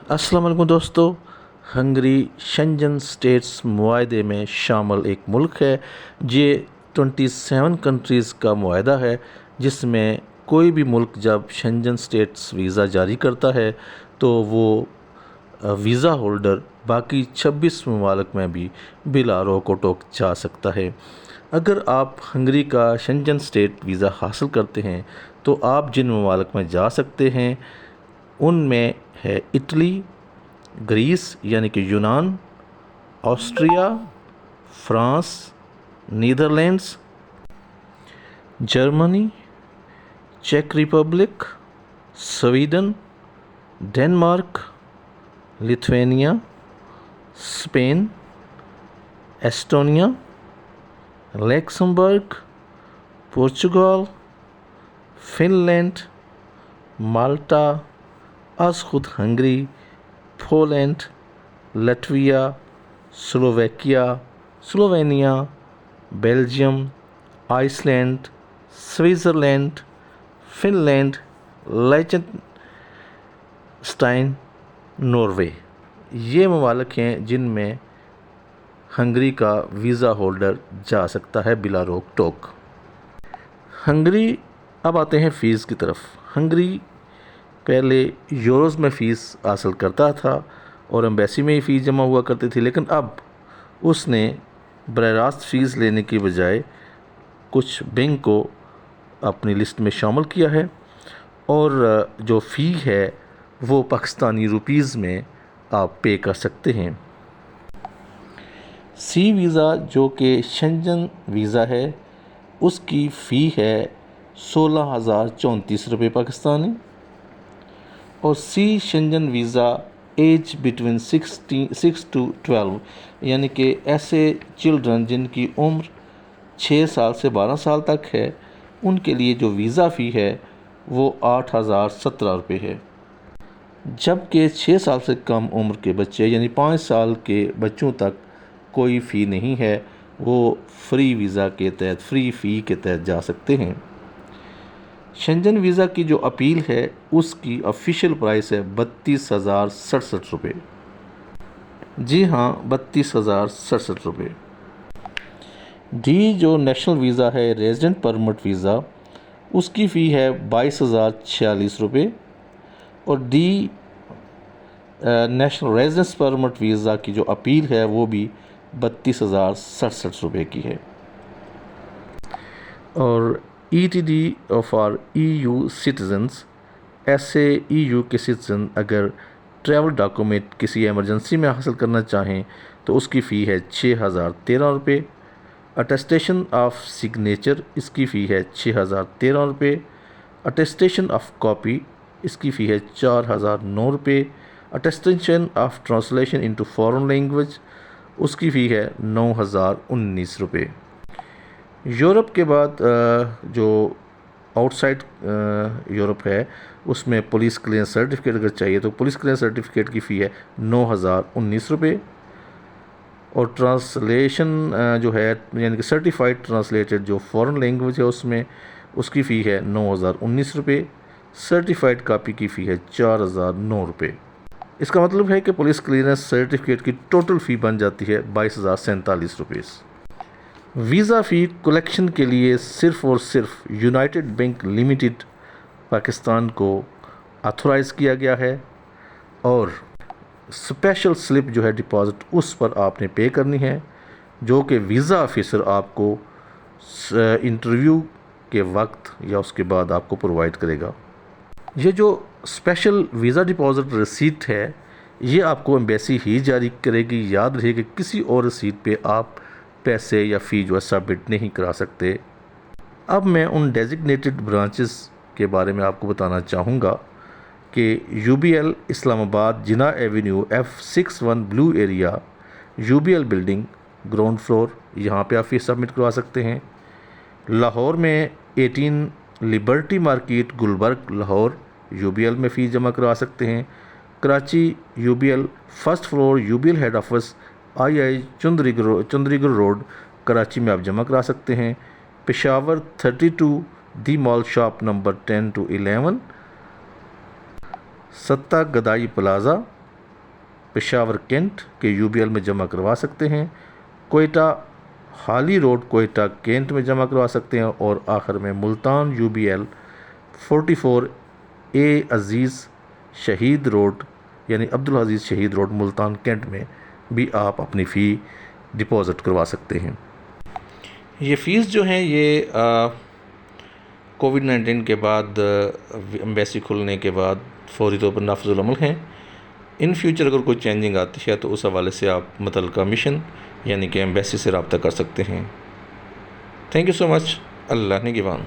अस्सलाम वालेकुम दोस्तों। हंगरी शेंजन स्टेट्स मुआहदे में शामिल एक मुल्क है। ये 27 कंट्रीज़ का मुआहदा है, जिसमें कोई भी मुल्क जब शेंजन स्टेट्स वीज़ा जारी करता है तो वो वीज़ा होल्डर बाकी 26 ममालिक में भी बिला रोक टोक जा सकता है। अगर आप हंगरी का शेंजन स्टेट वीज़ा हासिल करते हैं तो आप जिन ममालिक में जा सकते हैं उनमें है इटली, ग्रीस यानी कि Yunan, Austria, France, Netherlands, Germany, चेक Republic, Sweden, Denmark, Lithuania, Spain, Estonia, Luxembourg, Portugal, Finland, Malta, आज खुद Hungary, Poland, Latvia, Slovakia, Slovenia, Belgium, Iceland, Switzerland, Finland, Liechtenstein, Norway. ये ममालिक हैं जिनमें हंगरी का वीज़ा होल्डर जा सकता है बिला रोक टोक। हंगरी, अब आते हैं फ़ीस की तरफ। हंगरी पहले यूरोज़ में फ़ीस हासिल करता था और एम्बेसी में ही फ़ीस जमा हुआ करती थी, लेकिन अब उसने बराह रास्त फ़ीस लेने की बजाय कुछ बैंक को अपनी लिस्ट में शामिल किया है और जो फ़ी है वो पाकिस्तानी रुपीज़ में आप पे कर सकते हैं। सी वीज़ा जो कि शेंजन वीज़ा है, उसकी फ़ी है 16,034 रुपये पाकिस्तानी। और see Schengen visa age between 6 to 12 यानी कि ऐसे चिल्ड्रन जिनकी उम्र 6 साल से 12 साल तक है, उनके लिए जो वीज़ा फ़ी है वो 8,017 रुपये है। जबकि 6 साल से कम उम्र के बच्चे यानी 5 साल के बच्चों तक कोई फ़ी नहीं है, वो फ्री वीज़ा के तहत, फ्री फ़ी के तहत जा सकते हैं। शेंजन वीज़ा की जो अपील है उसकी ऑफिशियल प्राइस है 32,067 रुपये। जी हाँ, 32,067 रुपये। डी जो नेशनल वीज़ा है, रेजिडेंट परमिट वीज़ा, उसकी फ़ी है 22,046 रुपये। और D national residence permit visa की जो अपील है वो भी 32,067 रुपये की है। और ETD फॉर EU सिटीज़न्स, ऐसे EU के सिटीज़न अगर ट्रैवल डॉक्यूमेंट किसी एमरजेंसी में हासिल करना चाहें तो उसकी फ़ी है 6,013 रुपये। अटेस्टेशन ऑफ सिग्नेचर, इसकी फ़ी है 6,013 रुपये। अटेस्टेशन ऑफ कॉपी, इसकी फ़ी है 4,009 रुपये। Attestation of translation into foreign language, उसकी फ़ी है 9,019 रुपये। यूरोप के बाद जो आउटसाइड यूरोप है उसमें पुलिस क्लियरेंस सर्टिफिकेट अगर चाहिए तो पुलिस क्लियरेंस सर्टिफिकेट की फ़ी है 9,019 रुपये। और ट्रांसलेशन जो है यानी कि सर्टिफाइड ट्रांसलेटेड जो फॉरेन लैंग्वेज है उसमें उसकी फ़ी है 9,019 रुपये। सर्टिफाइड कापी की फ़ी है 4,009 रुपये। इसका मतलब है कि पुलिस क्लियरेंस सर्टिफिकेट की टोटल फ़ी बन जाती है 22,047 रुपये। वीज़ा फ़ी कलेक्शन के लिए सिर्फ़ और सिर्फ यूनाइटेड बैंक लिमिटेड पाकिस्तान को ऑथोराइज़ किया गया है और स्पेशल स्लिप जो है डिपॉज़िट उस पर आपने पे करनी है, जो कि वीज़ा ऑफिसर आपको इंटरव्यू के वक्त या उसके बाद आपको प्रोवाइड करेगा। ये जो स्पेशल वीज़ा डिपॉज़िट रसीद है ये आपको एम्बेसी ही जारी करेगी। याद रहे कि किसी और रसीद पे आप पैसे या फ़ी जो है सबमिट नहीं करा सकते। अब मैं उन डेजिग्नेटेड ब्रांचेस के बारे में आपको बताना चाहूँगा कि UBL Islamabad, Jinnah avenue, F61 blue area, UBL building, ground floor, यहाँ पे आप फ़ीस सबमिट करवा सकते हैं। लाहौर में 18 liberty market, Gulberg, Lahore, UBL में फ़ीस जमा करवा सकते हैं। Karachi UBL first floor, UBL head office, II Chundrigar road, Karachi में आप जमा करा सकते हैं। Peshawar 32 the mall shop number 10 to 11, सत्ता गदाई प्लाज़ा, पेशावर कैंट के UBL में जमा करवा सकते हैं। कोयटा हाली रोड कोयटा कैंट में जमा करवा सकते हैं। और आखिर में मुल्तान UBL 44A अज़ीज़ शहीद रोड यानी अब्दुल अज़ीज़ शहीद रोड मुल्तान कैंट में भी आप अपनी फ़ी डिपॉज़िट करवा सकते हैं। ये फ़ीस जो है ये कोविड-19 के बाद एम्बेसी खुलने के बाद फ़ौरी तौर पर नाफ़िज़ुल अमल हैं। इन फ्यूचर अगर कोई चेंजिंग आती है तो उस हवाले से आप मुतल्लिका मिशन यानी कि एम्बेसी से रब्ता कर सकते हैं। Thank you so much. Allah निगहबान।